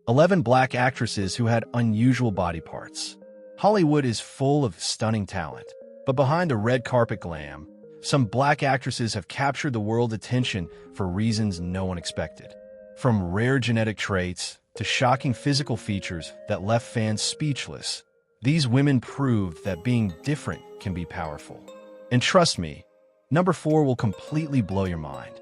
11 black actresses who had unusual body parts. Hollywood is full of stunning talent, but behind the red carpet glam, some black actresses have captured the world's attention for reasons no one expected. From rare genetic traits to shocking physical features that left fans speechless, these women proved that being different can be powerful. And trust me, number 4 will completely blow your mind.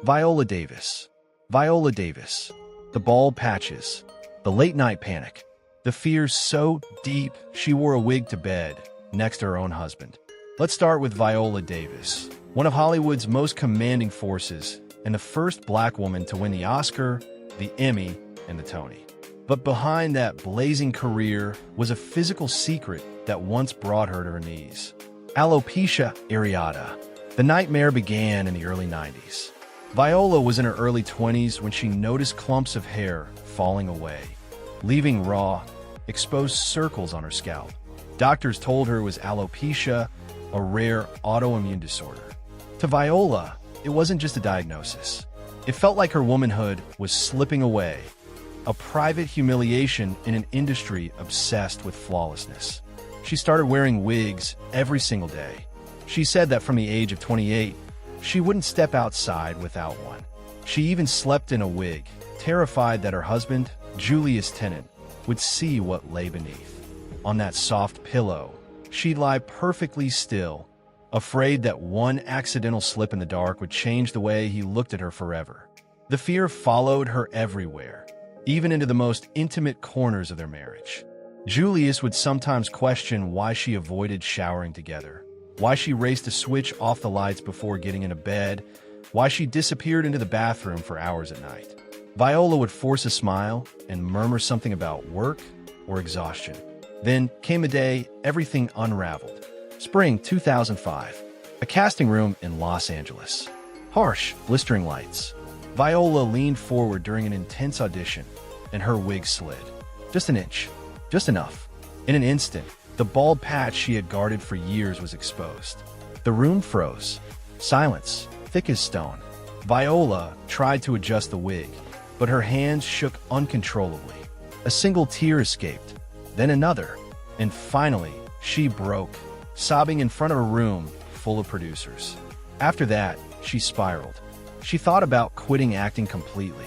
Viola Davis. Viola Davis. The bald patches, the late-night panic, the fear so deep she wore a wig to bed next to her own husband. Let's start with Viola Davis, one of Hollywood's most commanding forces and the first black woman to win the Oscar, the Emmy, and the Tony. But behind that blazing career was a physical secret that once brought her to her knees. Alopecia areata. The nightmare began in the early 90s. Viola was in her early 20s when she noticed clumps of hair falling away, leaving raw, exposed circles on her scalp. Doctors told her it was alopecia, a rare autoimmune disorder. To Viola, it wasn't just a diagnosis. It felt like her womanhood was slipping away, a private humiliation in an industry obsessed with flawlessness. She started wearing wigs every single day. She said that from the age of 28, she wouldn't step outside without one. She even slept in a wig, terrified that her husband, Julius Tennant, would see what lay beneath. On that soft pillow, she'd lie perfectly still, afraid that one accidental slip in the dark would change the way he looked at her forever. The fear followed her everywhere, even into the most intimate corners of their marriage. Julius would sometimes question why she avoided showering together, why she raced to switch off the lights before getting into bed, why she disappeared into the bathroom for hours at night. Viola would force a smile and murmur something about work or exhaustion. Then came a day everything unraveled. Spring 2005. A casting room in Los Angeles. Harsh, blistering lights. Viola leaned forward during an intense audition, and her wig slid. Just an inch. Just enough. In an instant, the bald patch she had guarded for years was exposed. The room froze. Silence, thick as stone. Viola tried to adjust the wig, but her hands shook uncontrollably. A single tear escaped, then another, and finally, she broke, sobbing in front of a room full of producers. After that, she spiraled. She thought about quitting acting completely.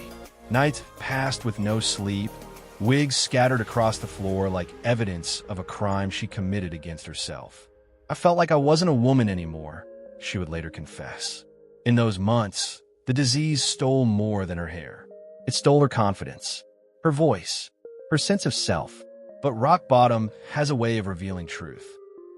Nights passed with no sleep, wigs scattered across the floor like evidence of a crime she committed against herself. I felt like I wasn't a woman anymore, she would later confess. In those months, the disease stole more than her hair. It stole her confidence, her voice, her sense of self. But rock bottom has a way of revealing truth.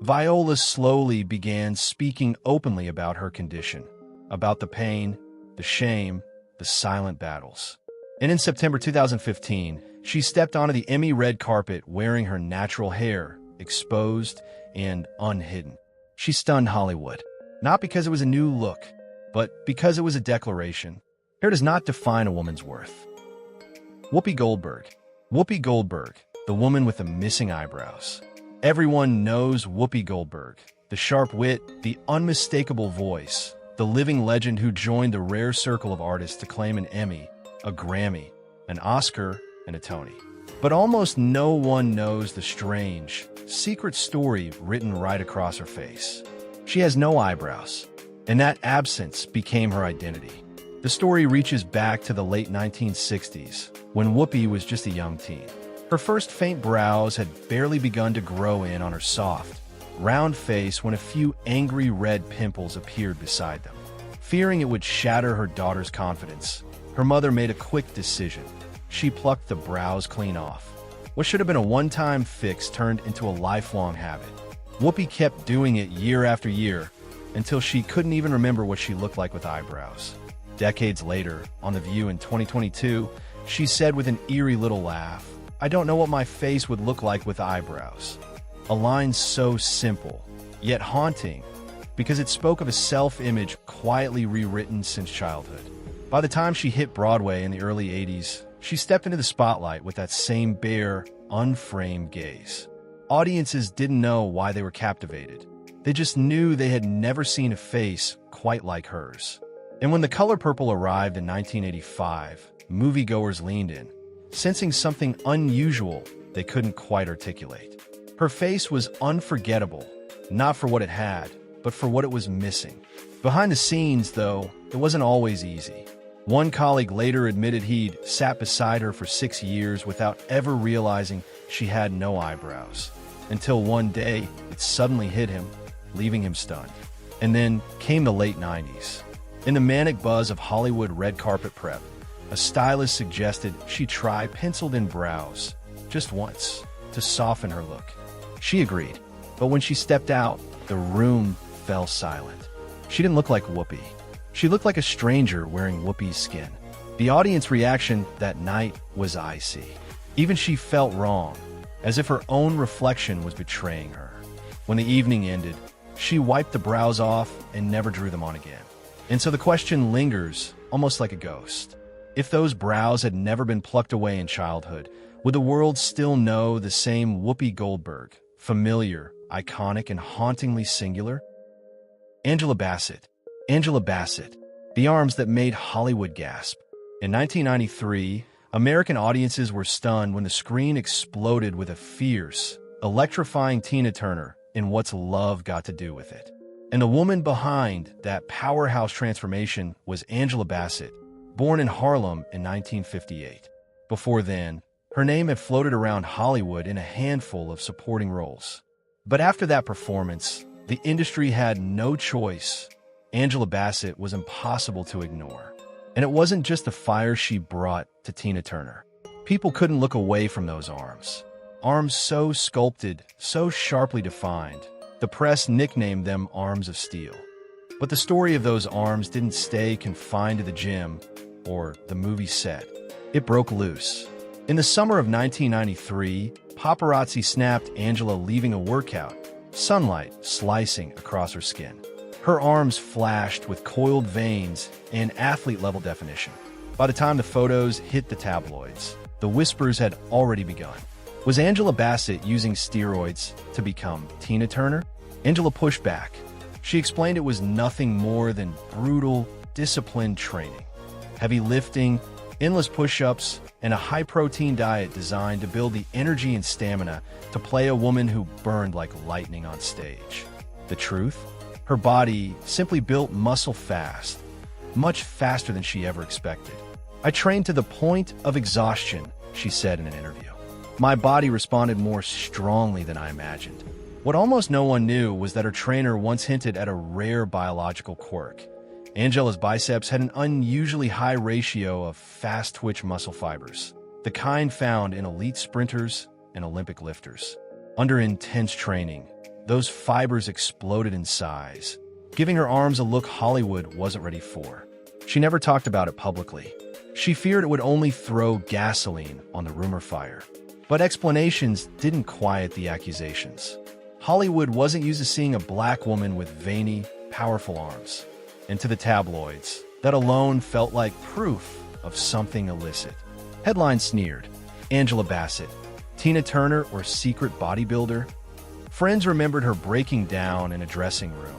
Viola slowly began speaking openly about her condition, about the pain, the shame, the silent battles. And in September 2015, she stepped onto the Emmy red carpet wearing her natural hair, exposed and unhidden. She stunned Hollywood, not because it was a new look, but because it was a declaration. Hair does not define a woman's worth. Whoopi Goldberg. Whoopi Goldberg, the woman with the missing eyebrows. Everyone knows Whoopi Goldberg, the sharp wit, the unmistakable voice, the living legend who joined the rare circle of artists to claim an Emmy, a Grammy, an Oscar, and a Tony. But almost no one knows the strange, secret story written right across her face. She has no eyebrows, and that absence became her identity. The story reaches back to the late 1960s, when Whoopi was just a young teen. Her first faint brows had barely begun to grow in on her soft, round face when a few angry red pimples appeared beside them. Fearing it would shatter her daughter's confidence, her mother made a quick decision. She plucked the brows clean off. What should have been a one-time fix turned into a lifelong habit. Whoopi kept doing it year after year, until she couldn't even remember what she looked like with eyebrows. Decades later, on The View in 2022, she said with an eerie little laugh, "I don't know what my face would look like with eyebrows." A line so simple, yet haunting, because it spoke of a self-image quietly rewritten since childhood. By the time she hit Broadway in the early 80s, she stepped into the spotlight with that same bare, unframed gaze. Audiences didn't know why they were captivated. They just knew they had never seen a face quite like hers. And when The Color Purple arrived in 1985, moviegoers leaned in. sensing something unusual they couldn't quite articulate. Her face was unforgettable, not for what it had, but for what it was missing. Behind the scenes, though, it wasn't always easy. One colleague later admitted he'd sat beside her for 6 years without ever realizing she had no eyebrows, until one day it suddenly hit him, leaving him stunned. And then came the late 90s. In the manic buzz of Hollywood red carpet prep, a stylist suggested she try penciled-in brows, just once, to soften her look. She agreed, but when she stepped out, the room fell silent. She didn't look like Whoopi. She looked like a stranger wearing Whoopi's skin. The audience reaction that night was icy. Even she felt wrong, as if her own reflection was betraying her. When the evening ended, she wiped the brows off and never drew them on again. And so the question lingers, almost like a ghost. If those brows had never been plucked away in childhood, would the world still know the same Whoopi Goldberg, familiar, iconic, and hauntingly singular? Angela Bassett. Angela Bassett, the arms that made Hollywood gasp. In 1993, American audiences were stunned when the screen exploded with a fierce, electrifying Tina Turner in What's Love Got to Do with It. And the woman behind that powerhouse transformation was Angela Bassett, born in Harlem in 1958. Before then, her name had floated around Hollywood in a handful of supporting roles. But after that performance, the industry had no choice. Angela Bassett was impossible to ignore. And it wasn't just the fire she brought to Tina Turner. People couldn't look away from those arms. Arms so sculpted, so sharply defined, the press nicknamed them Arms of Steel. But the story of those arms didn't stay confined to the gym or the movie set. It broke loose. In the summer of 1993, paparazzi snapped Angela leaving a workout, sunlight slicing across her skin. Her arms flashed with coiled veins and athlete-level definition. By the time the photos hit the tabloids, the whispers had already begun. Was Angela Bassett using steroids to become Tina Turner? Angela pushed back. She explained it was nothing more than brutal, disciplined training. Heavy lifting, endless push-ups, and a high-protein diet designed to build the energy and stamina to play a woman who burned like lightning on stage. The truth? Her body simply built muscle fast, much faster than she ever expected. "I trained to the point of exhaustion," she said in an interview. "My body responded more strongly than I imagined." What almost no one knew was that her trainer once hinted at a rare biological quirk. Angela's biceps had an unusually high ratio of fast-twitch muscle fibers, the kind found in elite sprinters and Olympic lifters. Under intense training, those fibers exploded in size, giving her arms a look Hollywood wasn't ready for. She never talked about it publicly. She feared it would only throw gasoline on the rumor fire. But explanations didn't quiet the accusations. Hollywood wasn't used to seeing a black woman with veiny, powerful arms. And to the tabloids, that alone felt like proof of something illicit. Headlines sneered, "Angela Bassett, Tina Turner or secret bodybuilder?" Friends remembered her breaking down in a dressing room,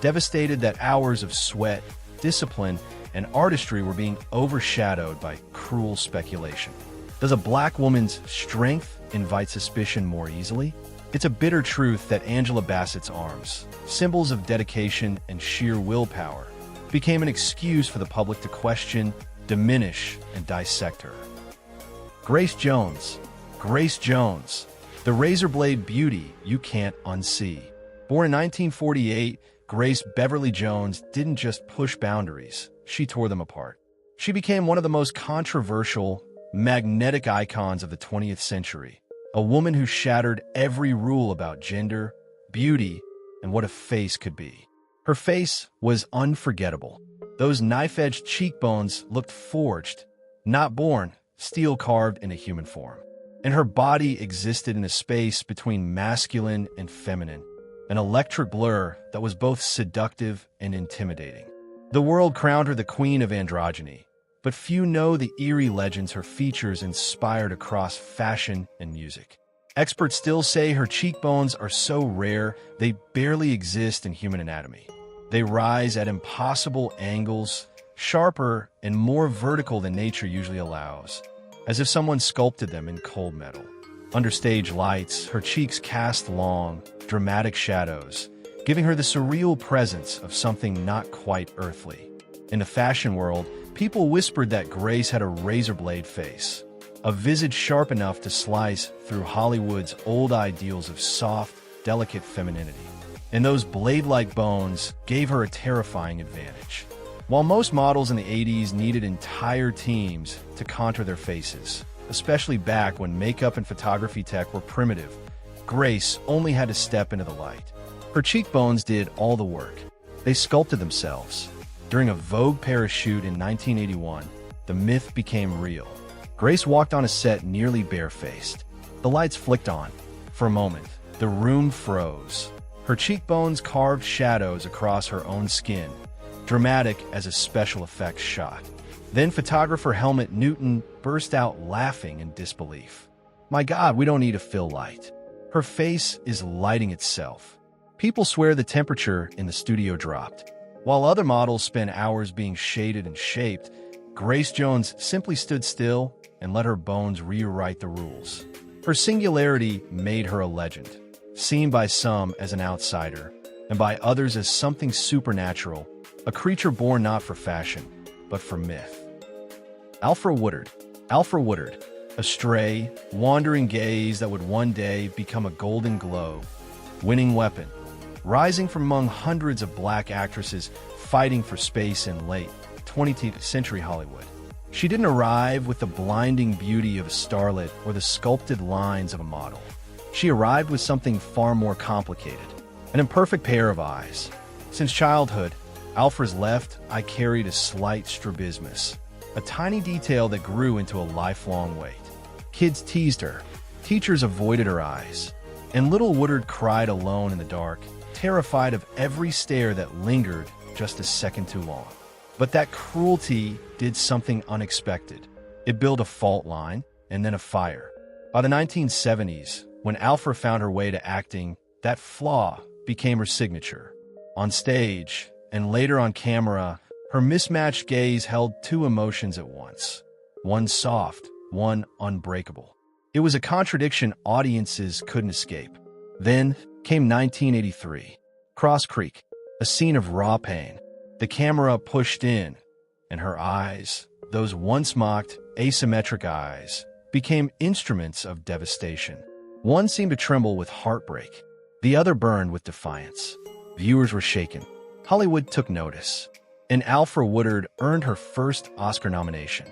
devastated that hours of sweat, discipline, and artistry were being overshadowed by cruel speculation. Does a black woman's strength invite suspicion more easily? It's a bitter truth that Angela Bassett's arms, symbols of dedication and sheer willpower, became an excuse for the public to question, diminish, and dissect her. Grace Jones. Grace Jones. The razor blade beauty you can't unsee. Born in 1948, Grace Beverly Jones didn't just push boundaries, she tore them apart. She became one of the most controversial, magnetic icons of the 20th century, a woman who shattered every rule about gender, beauty, and what a face could be. Her face was unforgettable. Those knife-edged cheekbones looked forged, not born, steel-carved in a human form. And her body existed in a space between masculine and feminine, an electric blur that was both seductive and intimidating. The world crowned her the queen of androgyny, but few know the eerie legends her features inspired across fashion and music. Experts still say her cheekbones are so rare they barely exist in human anatomy. They rise at impossible angles, sharper and more vertical than nature usually allows. as if someone sculpted them in cold metal. Under stage lights, her cheeks cast long, dramatic shadows, giving her the surreal presence of something not quite earthly. In the fashion world, people whispered that Grace had a razor-blade face, a visage sharp enough to slice through Hollywood's old ideals of soft, delicate femininity. And those blade-like bones gave her a terrifying advantage. While most models in the 80s needed entire teams to contour their faces, especially back when makeup and photography tech were primitive, Grace only had to step into the light. Her cheekbones did all the work. They sculpted themselves. During a Vogue Paris shoot in 1981, the myth became real. Grace walked on a set nearly barefaced. The lights flicked on. For a moment, the room froze. Her cheekbones carved shadows across her own skin, dramatic as a special effects shot. Then photographer Helmut Newton burst out laughing in disbelief. "My God, we don't need a fill light. Her face is lighting itself." People swear the temperature in the studio dropped. While other models spent hours being shaded and shaped, Grace Jones simply stood still and let her bones rewrite the rules. Her singularity made her a legend, seen by some as an outsider, and by others as something supernatural, a creature born not for fashion, but for myth. Alfre Woodard. Alfre Woodard, a stray, wandering gaze that would one day become a Golden Globe, winning weapon, rising from among hundreds of black actresses fighting for space in late 20th century Hollywood. She didn't arrive with the blinding beauty of a starlet or the sculpted lines of a model. She arrived with something far more complicated, an imperfect pair of eyes. Since childhood, Alfre's left eye carried a slight strabismus, a tiny detail that grew into a lifelong weight. Kids teased her, teachers avoided her eyes, and little Woodard cried alone in the dark, terrified of every stare that lingered just a second too long. But that cruelty did something unexpected. It built a fault line and then a fire. By the 1970s, when Alfre found her way to acting, that flaw became her signature. On stage, and later on camera, her mismatched gaze held two emotions at once. One soft, one unbreakable. It was a contradiction audiences couldn't escape. Then came 1983. Cross Creek, a scene of raw pain. The camera pushed in, and her eyes, those once mocked, asymmetric eyes, became instruments of devastation. One seemed to tremble with heartbreak. The other burned with defiance. Viewers were shaken. Hollywood took notice. And Alfre Woodard earned her first Oscar nomination.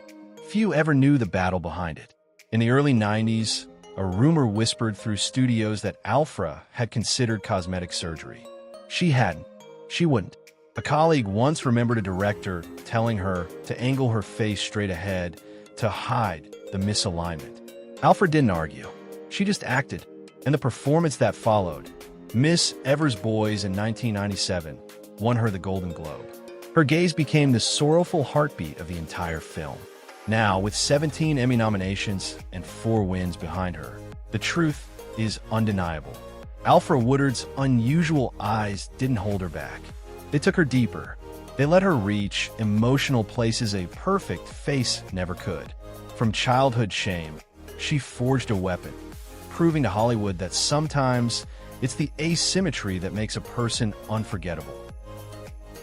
Few ever knew the battle behind it. In the early 90s, a rumor whispered through studios that Alfre had considered cosmetic surgery. She hadn't. She wouldn't. A colleague once remembered a director telling her to angle her face straight ahead to hide the misalignment. Alfre didn't argue. She just acted. And the performance that followed, Miss Evers Boys in 1997, won her the Golden Globe. Her gaze became the sorrowful heartbeat of the entire film. Now, with 17 Emmy nominations and 4 wins behind her, the truth is undeniable. Alfre Woodard's unusual eyes didn't hold her back. They took her deeper. They let her reach emotional places a perfect face never could. From childhood shame, she forged a weapon, proving to Hollywood that sometimes it's the asymmetry that makes a person unforgettable.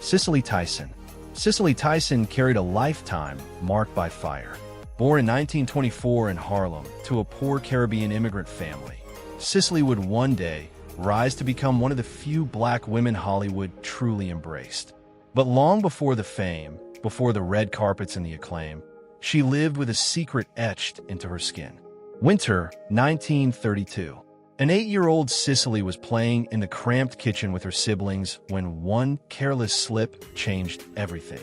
Cicely Tyson. Cicely Tyson carried a lifetime marked by fire. Born in 1924 in Harlem to a poor Caribbean immigrant family, Cicely would one day rise to become one of the few black women Hollywood truly embraced. But long before the fame, before the red carpets and the acclaim, she lived with a secret etched into her skin. Winter 1932. An 8-year-old Cicely was playing in the cramped kitchen with her siblings when one careless slip changed everything.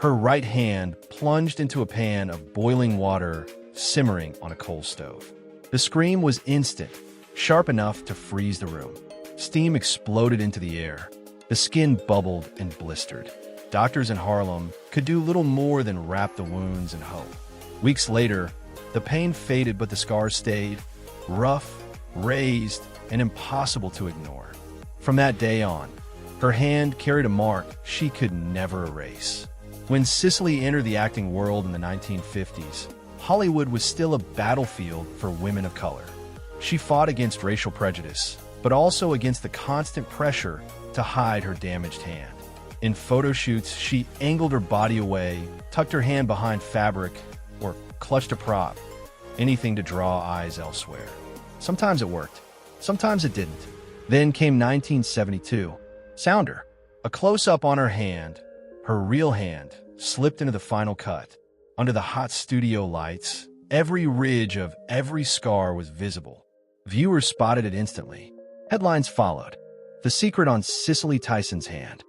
Her right hand plunged into a pan of boiling water simmering on a coal stove. The scream was instant, sharp enough to freeze the room. Steam exploded into the air. The skin bubbled and blistered. Doctors in Harlem could do little more than wrap the wounds and hope. Weeks later, the pain faded but the scars stayed, rough, raised, and impossible to ignore. From that day on, her hand carried a mark she could never erase. When Cicely entered the acting world in the 1950s, Hollywood was still a battlefield for women of color. She fought against racial prejudice, but also against the constant pressure to hide her damaged hand. In photo shoots, she angled her body away, tucked her hand behind fabric, or clutched a prop, anything to draw eyes elsewhere. Sometimes it worked, sometimes it didn't. Then came 1972. Sounder. A close-up on her real hand, slipped into the final cut. Under the hot studio lights, every ridge of every scar was visible. Viewers spotted it instantly. Headlines followed. The secret on Cicely Tyson's hand.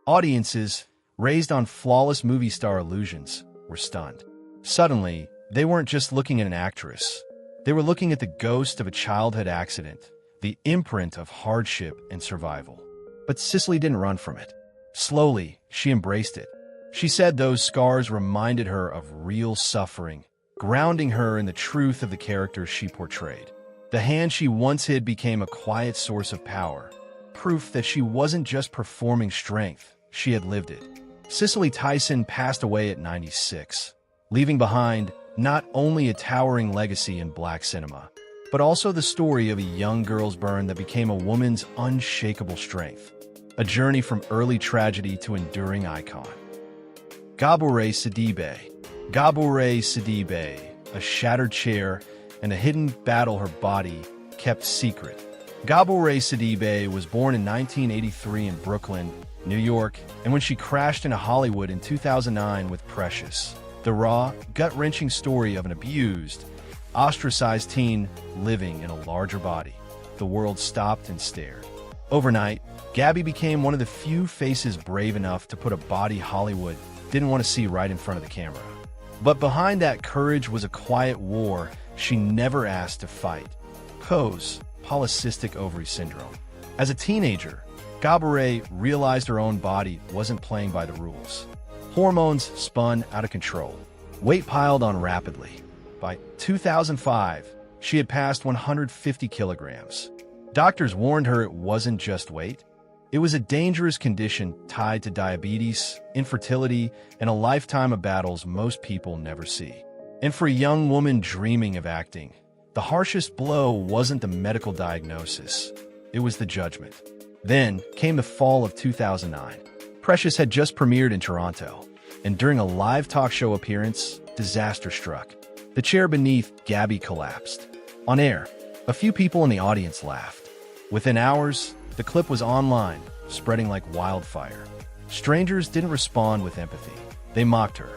Audiences, raised on flawless movie star illusions, were stunned. Suddenly, they weren't just looking at an actress. They were looking at the ghost of a childhood accident, the imprint of hardship and survival. But Cicely didn't run from it. Slowly, she embraced it. She said those scars reminded her of real suffering, grounding her in the truth of the characters she portrayed. The hand she once hid became a quiet source of power, proof that she wasn't just performing strength, she had lived it. Cicely Tyson passed away at 96, leaving behind not only a towering legacy in black cinema, but also the story of a young girl's burn that became a woman's unshakable strength. A journey from early tragedy to enduring icon. Gabourey Sidibe. Gabourey Sidibe, a shattered chair and a hidden battle her body kept secret. Gabourey Sidibe was born in 1983 in Brooklyn, New York, and when she crashed into Hollywood in 2009 with Precious, the raw, gut-wrenching story of an abused, ostracized teen living in a larger body, the world stopped and stared. Overnight, Gabby became one of the few faces brave enough to put a body Hollywood didn't want to see right in front of the camera. But behind that courage was a quiet war she never asked to fight. POSE, polycystic ovary syndrome. As a teenager, Gabourey realized her own body wasn't playing by the rules. Hormones spun out of control. Weight piled on rapidly. By 2005, she had passed 150 kilograms. Doctors warned her it wasn't just weight. It was a dangerous condition tied to diabetes, infertility, and a lifetime of battles most people never see. And for a young woman dreaming of acting, the harshest blow wasn't the medical diagnosis. It was the judgment. Then came the fall of 2009. Precious had just premiered in Toronto, and during a live talk show appearance, disaster struck. The chair beneath Gabby collapsed. On air, a few people in the audience laughed. Within hours, the clip was online, spreading like wildfire. Strangers didn't respond with empathy. They mocked her.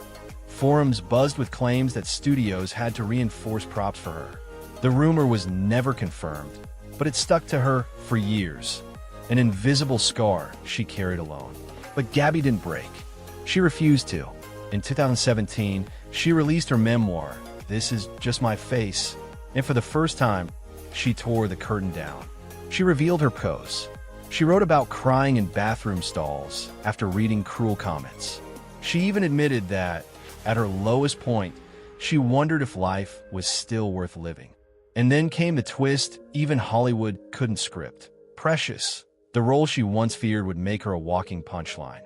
Forums buzzed with claims that studios had to reinforce props for her. The rumor was never confirmed, but it stuck to her for years. An invisible scar she carried alone. But Gabby didn't break. She refused to. In 2017, she released her memoir, This Is Just My Face, and for the first time, she tore the curtain down. She revealed her pose. She wrote about crying in bathroom stalls after reading cruel comments. She even admitted that, at her lowest point, she wondered if life was still worth living. And then came the twist even Hollywood couldn't script. Precious, the role she once feared would make her a walking punchline,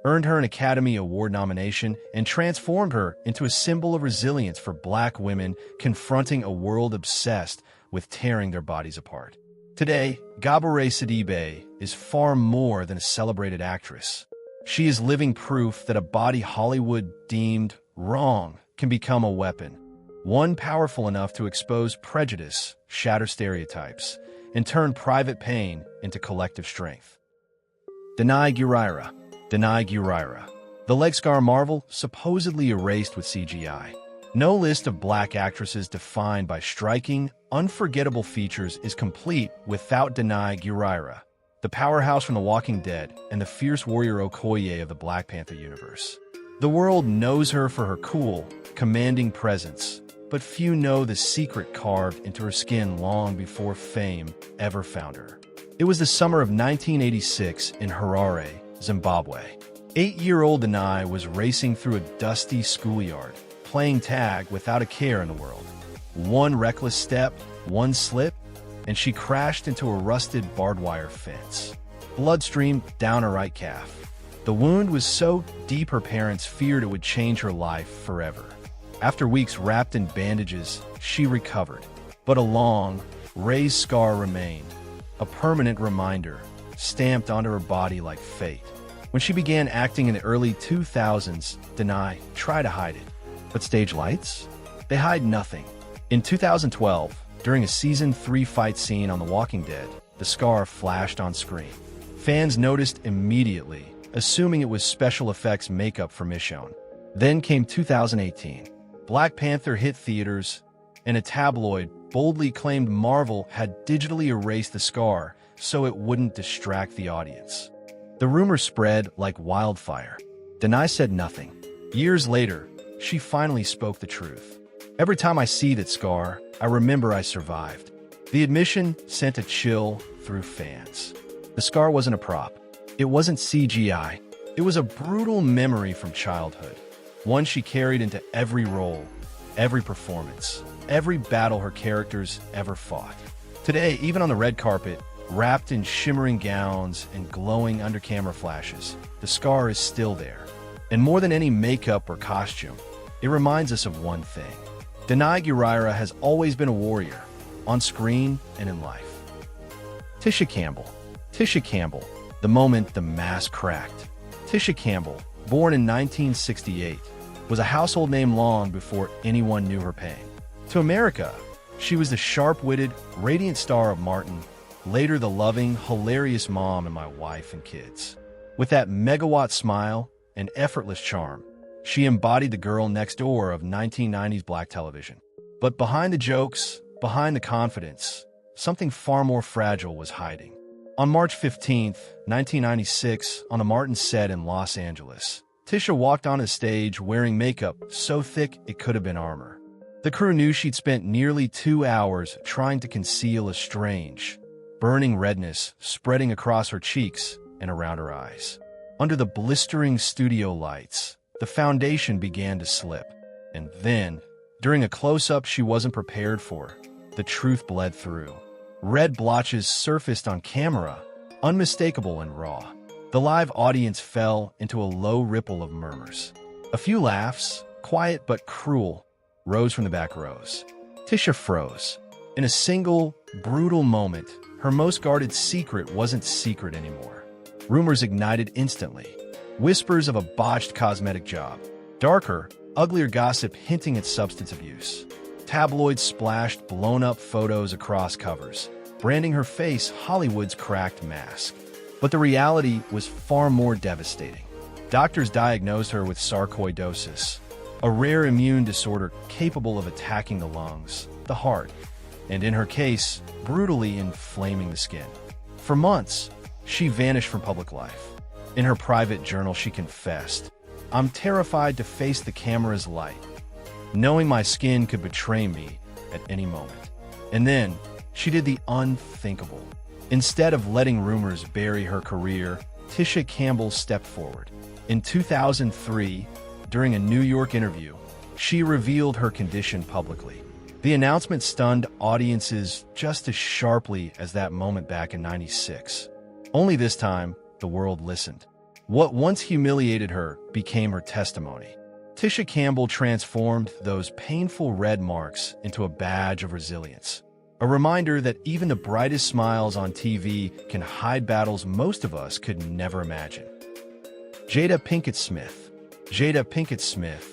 earned her an Academy Award nomination and transformed her into a symbol of resilience for black women confronting a world obsessed with tearing their bodies apart. Today, Gabourey Sidibe is far more than a celebrated actress. She is living proof that a body Hollywood deemed wrong can become a weapon, one powerful enough to expose prejudice, shatter stereotypes, and turn private pain into collective strength. Danai Gurira. Danai Gurira. The leg scar marvel supposedly erased with CGI. No list of black actresses defined by striking, unforgettable features is complete without Danai Gurira, the powerhouse from The Walking Dead and the fierce warrior Okoye of the Black Panther universe. The world knows her for her cool, commanding presence, but few know the secret carved into her skin long before fame ever found her. It was the summer of 1986 in Harare, Zimbabwe. 8-year-old Danai was racing through a dusty schoolyard, playing tag without a care in the world. One reckless step, one slip, and she crashed into a rusted barbed wire fence. Blood streamed down her right calf. The wound was so deep her parents feared it would change her life forever. After weeks wrapped in bandages, she recovered. But a long, raised scar remained, a permanent reminder, stamped onto her body like fate. When she began acting in the early 2000s, Denai tried to hide it. But stage lights? They hide nothing. In 2012, during a Season 3 fight scene on The Walking Dead, the scar flashed on screen. Fans noticed immediately, assuming it was special effects makeup for Michonne. Then came 2018. Black Panther hit theaters, and a tabloid boldly claimed Marvel had digitally erased the scar so it wouldn't distract the audience. The rumor spread like wildfire. Denai said nothing. Years later, she finally spoke the truth. Every time I see that scar, I remember I survived. The admission sent a chill through fans. The scar wasn't a prop. It wasn't CGI. It was a brutal memory from childhood. One she carried into every role, every performance, every battle her characters ever fought. Today, even on the red carpet, wrapped in shimmering gowns and glowing under-camera flashes, the scar is still there. And more than any makeup or costume, it reminds us of one thing. Denai Gurira has always been a warrior, on screen and in life. Tisha Campbell. Tisha Campbell, the moment the mask cracked. Tisha Campbell, born in 1968, was a household name long before anyone knew her pain. To America, she was the sharp-witted, radiant star of Martin, later the loving, hilarious mom and my wife and kids. With that megawatt smile and effortless charm, she embodied the girl next door of 1990s black television. But behind the jokes, behind the confidence, something far more fragile was hiding. On March 15, 1996, on the Martin set in Los Angeles, Tisha walked on a stage wearing makeup so thick it could have been armor. The crew knew she'd spent nearly 2 hours trying to conceal a strange, burning redness spreading across her cheeks and around her eyes. Under the blistering studio lights, the foundation began to slip. And then, during a close-up she wasn't prepared for, the truth bled through. Red blotches surfaced on camera, unmistakable and raw. The live audience fell into a low ripple of murmurs. A few laughs, quiet but cruel, rose from the back rows. Tisha froze. In a single, brutal moment, her most guarded secret wasn't secret anymore. Rumors ignited instantly. Whispers of a botched cosmetic job. Darker, uglier gossip hinting at substance abuse. Tabloids splashed blown-up photos across covers, branding her face Hollywood's cracked mask. But the reality was far more devastating. Doctors diagnosed her with sarcoidosis, a rare immune disorder capable of attacking the lungs, the heart, and in her case, brutally inflaming the skin. For months, she vanished from public life. In her private journal, she confessed, "I'm terrified to face the camera's light, knowing my skin could betray me at any moment." And then, she did the unthinkable. Instead of letting rumors bury her career, Tisha Campbell stepped forward. In 2003, during a New York interview, she revealed her condition publicly. The announcement stunned audiences just as sharply as that moment back in '96. Only this time, the world listened. What once humiliated her became her testimony. Tisha Campbell transformed those painful red marks into a badge of resilience. A reminder that even the brightest smiles on TV can hide battles most of us could never imagine. Jada Pinkett Smith. Jada Pinkett Smith.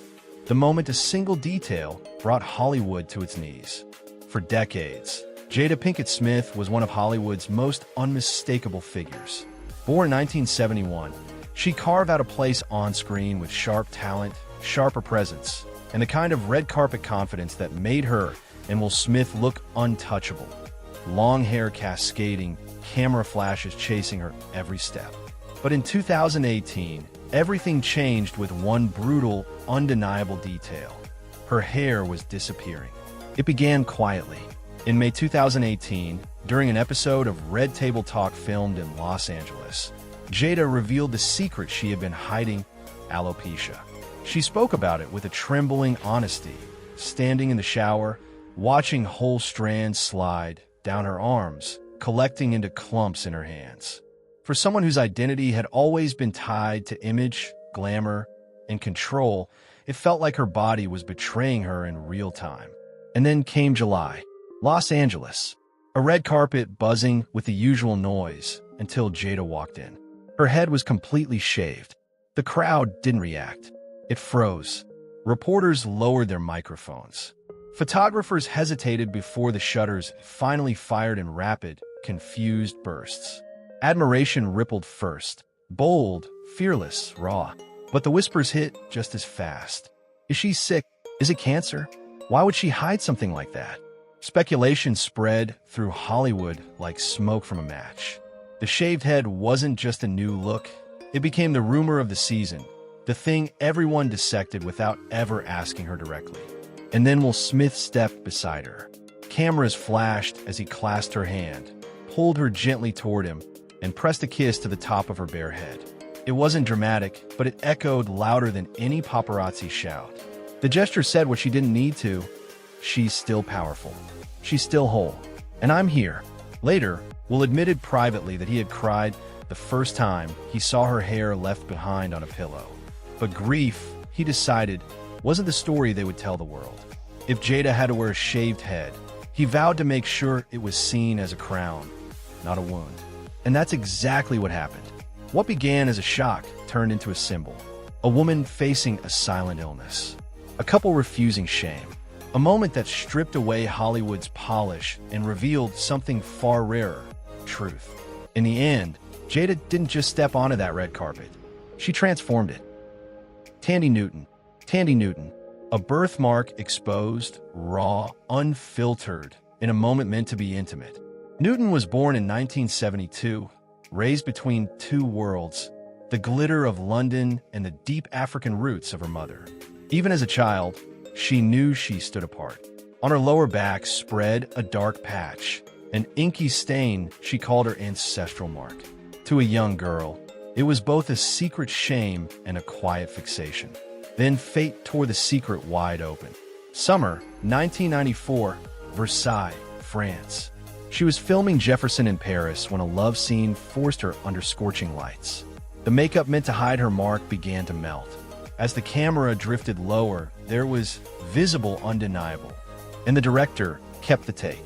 The moment a single detail brought Hollywood to its knees. For decades, Jada Pinkett Smith was one of Hollywood's most unmistakable figures. Born in 1971, she carved out a place on screen with sharp talent, sharper presence, and the kind of red carpet confidence that made her and Will Smith look untouchable. Long hair cascading, camera flashes chasing her every step. But in 2018, everything changed with one brutal, undeniable detail. Her hair was disappearing. It began quietly. In May 2018, during an episode of Red Table Talk filmed in Los Angeles, Jada revealed the secret she had been hiding: alopecia. She spoke about it with a trembling honesty, standing in the shower, watching whole strands slide down her arms, collecting into clumps in her hands. For someone whose identity had always been tied to image, glamour, and control, It felt like her body was betraying her in real time. And then came July. Los Angeles. A red carpet buzzing with the usual noise until Jada walked in. Her head was completely shaved. The crowd didn't react. It froze. Reporters lowered their microphones. Photographers hesitated before the shutters finally fired in rapid, confused bursts. Admiration rippled first. Bold, fearless, raw. But the whispers hit just as fast. Is she sick? Is it cancer? Why would she hide something like that? Speculation spread through Hollywood like smoke from a match. The shaved head wasn't just a new look. It became the rumor of the season, the thing everyone dissected without ever asking her directly. And then Will Smith stepped beside her. Cameras flashed as he clasped her hand, pulled her gently toward him, and pressed a kiss to the top of her bare head. It wasn't dramatic, but it echoed louder than any paparazzi shout. The gesture said what she didn't need to. She's still powerful. She's still whole. And I'm here. Later, Will admitted privately that he had cried the first time he saw her hair left behind on a pillow. But grief, he decided, wasn't the story they would tell the world. If Jada had to wear a shaved head, he vowed to make sure it was seen as a crown, not a wound. And that's exactly what happened. What began as a shock turned into a symbol. A woman facing a silent illness. A couple refusing shame. A moment that stripped away Hollywood's polish and revealed something far rarer, truth. In the end, Jada didn't just step onto that red carpet. She transformed it. Tandy Newton, a birthmark exposed, raw, unfiltered, in a moment meant to be intimate. Newton was born in 1972, raised between two worlds, the glitter of London and the deep African roots of her mother. Even as a child, she knew she stood apart. On her lower back spread a dark patch, an inky stain she called her ancestral mark. To a young girl, it was both a secret shame and a quiet fixation. Then fate tore the secret wide open. Summer 1994, Versailles, France. She was filming Jefferson in Paris when a love scene forced her under scorching lights. The makeup meant to hide her mark began to melt. As the camera drifted lower, there was visible undeniable. And the director kept the take.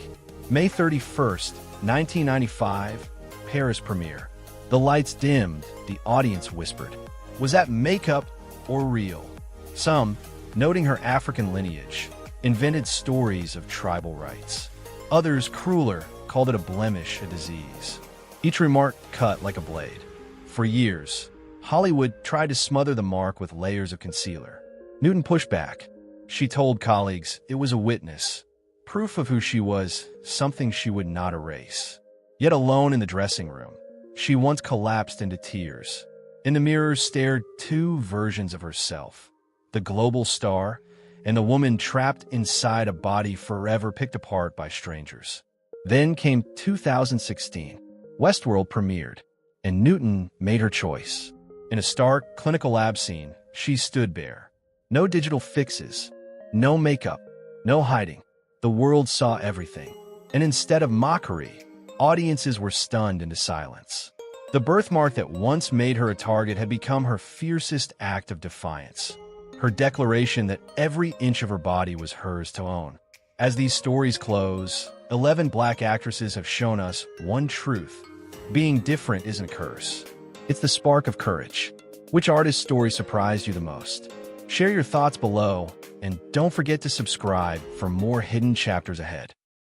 May 31st, 1995, Paris premiere. The lights dimmed, the audience whispered. Was that makeup or real? Some, noting her African lineage, invented stories of tribal rights. Others, crueler, called it a blemish, a disease. Each remark cut like a blade. For years, Hollywood tried to smother the mark with layers of concealer. Newton pushed back. She told colleagues it was a witness, proof of who she was, something she would not erase. Yet alone in the dressing room, she once collapsed into tears. In the mirror stared two versions of herself, the global star and the woman trapped inside a body forever picked apart by strangers. Then came 2016. Westworld premiered, and Newton made her choice. In a stark, clinical lab scene, she stood bare. No digital fixes, no makeup, no hiding. The world saw everything. And instead of mockery, audiences were stunned into silence. The birthmark that once made her a target had become her fiercest act of defiance. Her declaration that every inch of her body was hers to own. As these stories close, 11 Black actresses have shown us one truth. Being different isn't a curse. It's the spark of courage. Which artist's story surprised you the most? Share your thoughts below, and don't forget to subscribe for more hidden chapters ahead.